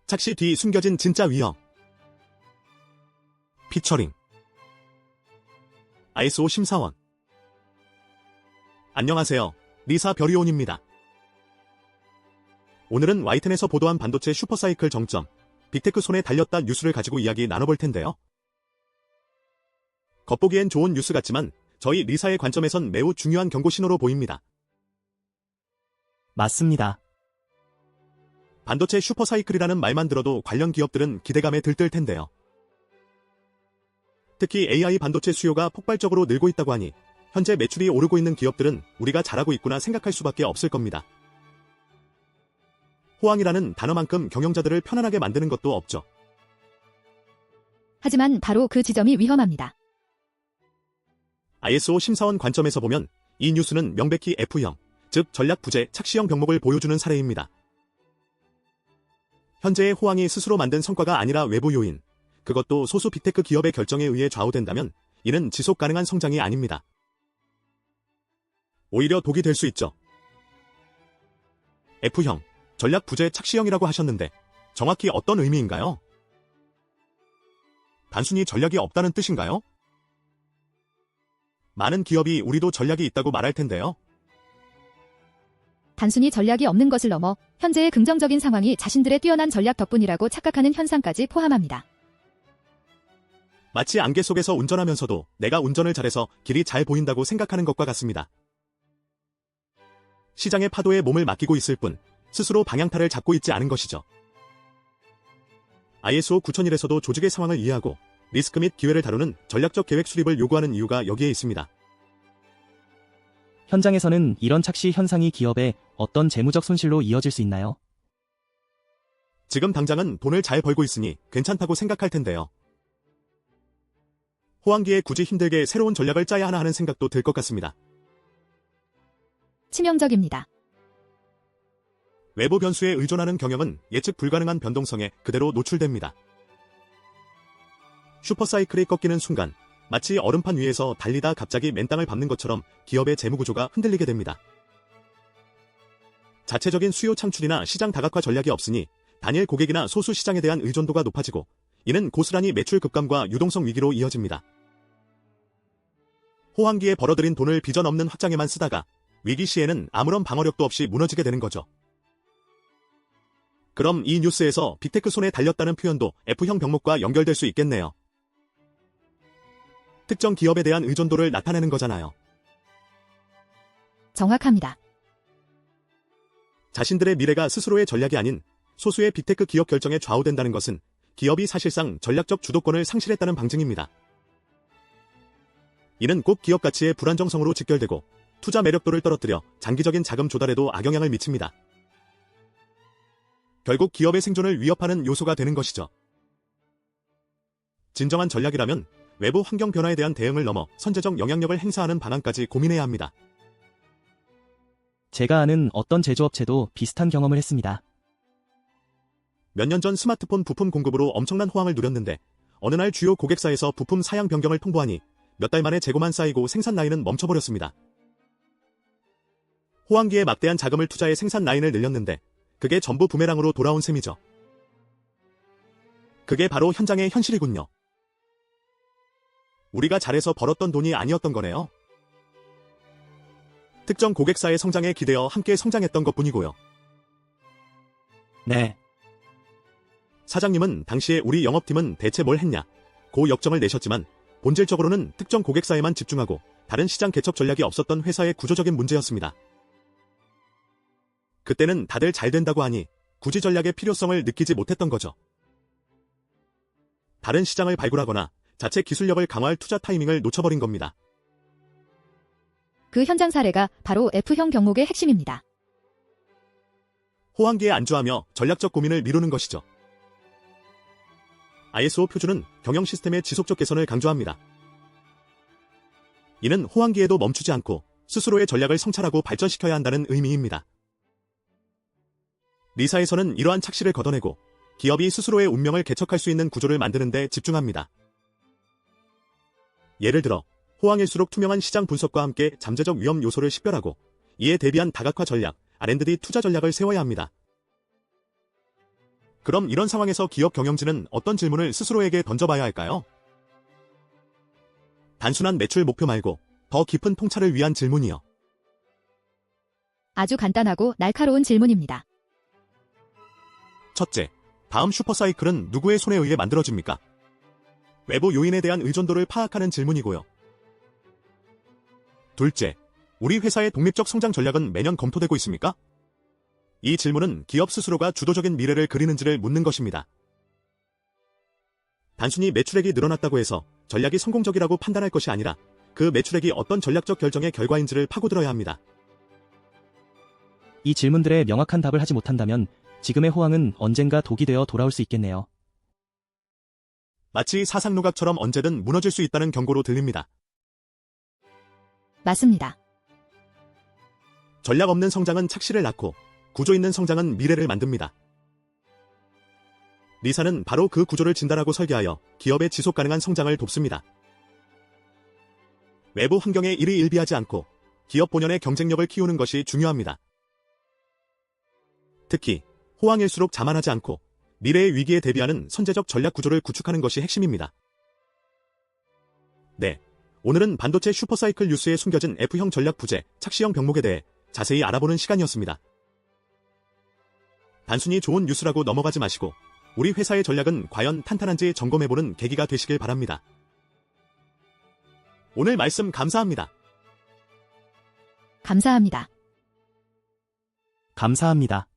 착시 뒤 숨겨진 진짜 위험. 피처링 ISO 심사원. 안녕하세요. 리사 별이온입니다. 오늘은 Y10에서 보도한 반도체 슈퍼사이클 정점, 빅테크 손에 달렸다 뉴스를 가지고 이야기 나눠볼 텐데요. 겉보기엔 좋은 뉴스 같지만 저희 리사의 관점에선 매우 중요한 경고 신호로 보입니다. 맞습니다. 반도체 슈퍼사이클이라는 말만 들어도 관련 기업들은 기대감에 들뜰 텐데요. 특히 AI 반도체 수요가 폭발적으로 늘고 있다고 하니 현재 매출이 오르고 있는 기업들은 우리가 잘하고 있구나 생각할 수밖에 없을 겁니다. 호황이라는 단어만큼 경영자들을 편안하게 만드는 것도 없죠. 하지만 바로 그 지점이 위험합니다. ISO 심사원 관점에서 보면 이 뉴스는 명백히 F형, 즉 전략 부재 착시형 병목을 보여주는 사례입니다. 현재의 호황이 스스로 만든 성과가 아니라 외부 요인, 그것도 소수 빅테크 기업의 결정에 의해 좌우된다면 이는 지속 가능한 성장이 아닙니다. 오히려 독이 될 수 있죠. F형, 전략 부재 착시형이라고 하셨는데 정확히 어떤 의미인가요? 단순히 전략이 없다는 뜻인가요? 많은 기업이 우리도 전략이 있다고 말할 텐데요. 단순히 전략이 없는 것을 넘어 현재의 긍정적인 상황이 자신들의 뛰어난 전략 덕분이라고 착각하는 현상까지 포함합니다. 마치 안개 속에서 운전하면서도 내가 운전을 잘해서 길이 잘 보인다고 생각하는 것과 같습니다. 시장의 파도에 몸을 맡기고 있을 뿐 스스로 방향타를 잡고 있지 않은 것이죠. ISO 9001에서도 조직의 상황을 이해하고 리스크 및 기회를 다루는 전략적 계획 수립을 요구하는 이유가 여기에 있습니다. 현장에서는 이런 착시 현상이 기업에 어떤 재무적 손실로 이어질 수 있나요? 지금 당장은 돈을 잘 벌고 있으니 괜찮다고 생각할 텐데요. 호황기에 굳이 힘들게 새로운 전략을 짜야 하나 하는 생각도 들 것 같습니다. 치명적입니다. 외부 변수에 의존하는 경영은 예측 불가능한 변동성에 그대로 노출됩니다. 슈퍼사이클이 꺾이는 순간 마치 얼음판 위에서 달리다 갑자기 맨땅을 밟는 것처럼 기업의 재무구조가 흔들리게 됩니다. 자체적인 수요 창출이나 시장 다각화 전략이 없으니 단일 고객이나 소수 시장에 대한 의존도가 높아지고 이는 고스란히 매출 급감과 유동성 위기로 이어집니다. 호황기에 벌어들인 돈을 비전 없는 확장에만 쓰다가 위기 시에는 아무런 방어력도 없이 무너지게 되는 거죠. 그럼 이 뉴스에서 빅테크 손에 달렸다는 표현도 F형 병목과 연결될 수 있겠네요. 특정 기업에 대한 의존도를 나타내는 거잖아요. 정확합니다. 자신들의 미래가 스스로의 전략이 아닌 소수의 빅테크 기업 결정에 좌우된다는 것은 기업이 사실상 전략적 주도권을 상실했다는 방증입니다. 이는 꼭 기업 가치의 불안정성으로 직결되고 투자 매력도를 떨어뜨려 장기적인 자금 조달에도 악영향을 미칩니다. 결국 기업의 생존을 위협하는 요소가 되는 것이죠. 진정한 전략이라면 외부 환경 변화에 대한 대응을 넘어 선제적 영향력을 행사하는 방안까지 고민해야 합니다. 제가 아는 어떤 제조업체도 비슷한 경험을 했습니다. 몇 년 전 스마트폰 부품 공급으로 엄청난 호황을 누렸는데 어느 날 주요 고객사에서 부품 사양 변경을 통보하니 몇 달 만에 재고만 쌓이고 생산 라인은 멈춰버렸습니다. 호황기에 막대한 자금을 투자해 생산 라인을 늘렸는데 그게 전부 부메랑으로 돌아온 셈이죠. 그게 바로 현장의 현실이군요. 우리가 잘해서 벌었던 돈이 아니었던 거네요. 특정 고객사의 성장에 기대어 함께 성장했던 것뿐이고요. 네. 사장님은 당시에 우리 영업팀은 대체 뭘 했냐 고 역정을 내셨지만 본질적으로는 특정 고객사에만 집중하고 다른 시장 개척 전략이 없었던 회사의 구조적인 문제였습니다. 그때는 다들 잘 된다고 하니 굳이 전략의 필요성을 느끼지 못했던 거죠. 다른 시장을 발굴하거나 자체 기술력을 강화할 투자 타이밍을 놓쳐버린 겁니다. 그 현장 사례가 바로 F형 병목의 핵심입니다. 호황기에 안주하며 전략적 고민을 미루는 것이죠. ISO 표준은 경영 시스템의 지속적 개선을 강조합니다. 이는 호황기에도 멈추지 않고 스스로의 전략을 성찰하고 발전시켜야 한다는 의미입니다. 리사에서는 이러한 착시를 걷어내고 기업이 스스로의 운명을 개척할 수 있는 구조를 만드는 데 집중합니다. 예를 들어 호황일수록 투명한 시장 분석과 함께 잠재적 위험 요소를 식별하고 이에 대비한 다각화 전략, R&D 투자 전략을 세워야 합니다. 그럼 이런 상황에서 기업 경영진은 어떤 질문을 스스로에게 던져봐야 할까요? 단순한 매출 목표 말고 더 깊은 통찰을 위한 질문이요. 아주 간단하고 날카로운 질문입니다. 첫째, 다음 슈퍼사이클은 누구의 손에 의해 만들어집니까? 외부 요인에 대한 의존도를 파악하는 질문이고요. 둘째, 우리 회사의 독립적 성장 전략은 매년 검토되고 있습니까? 이 질문은 기업 스스로가 주도적인 미래를 그리는지를 묻는 것입니다. 단순히 매출액이 늘어났다고 해서 전략이 성공적이라고 판단할 것이 아니라 그 매출액이 어떤 전략적 결정의 결과인지를 파고들어야 합니다. 이 질문들에 명확한 답을 하지 못한다면 지금의 호황은 언젠가 독이 되어 돌아올 수 있겠네요. 마치 사상누각처럼 언제든 무너질 수 있다는 경고로 들립니다. 맞습니다. 전략 없는 성장은 착시를 낳고 구조 있는 성장은 미래를 만듭니다. 리사는 바로 그 구조를 진단하고 설계하여 기업의 지속 가능한 성장을 돕습니다. 외부 환경에 일희일비하지 않고 기업 본연의 경쟁력을 키우는 것이 중요합니다. 특히 호황일수록 자만하지 않고 미래의 위기에 대비하는 선제적 전략 구조를 구축하는 것이 핵심입니다. 네, 오늘은 반도체 슈퍼사이클 뉴스에 숨겨진 F형 전략 부재, 착시형 병목에 대해 자세히 알아보는 시간이었습니다. 단순히 좋은 뉴스라고 넘어가지 마시고 우리 회사의 전략은 과연 탄탄한지 점검해보는 계기가 되시길 바랍니다. 오늘 말씀 감사합니다. 감사합니다. 감사합니다.